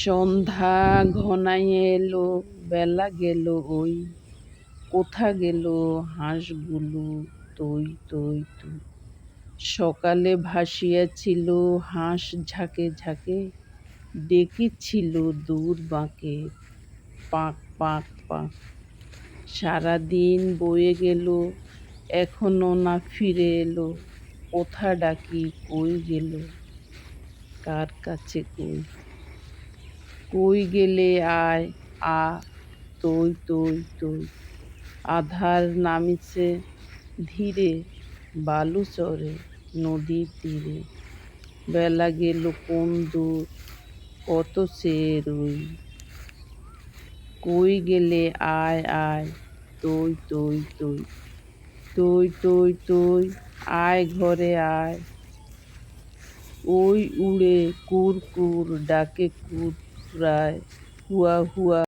সন্ধ্যা ঘনাইয়ে এলো, বেলা গেল ওই, কোথা গেল হাঁসগুলো তৈ তৈ তৈ। সকালে ভাসিয়াছিল হাঁস ঝাঁকে ঝাঁকে, ডেকেছিল দূর বাঁকে পাঁক পাঁক পাঁক। সারাদিন বয়ে গেল, এখনো না ফিরে এলো, কোথা ডাকি কই গেল, কার কাছে কই। কই গেলে আয় আ, তৈ তৈ তৈ। আঁধার নামিছে ধীরে বালুচরে নদীর তীরে, বেলা গেল কোন দূর, কত চেয়ে রই। কই গেলে আয় আয়, তৈ তৈ তৈ। তৈ তৈ তৈ, আয় ঘরে আয়। ওই উড়ে কুড় কুড় ডাকে কুড়ায়, হুয়া হুয়া।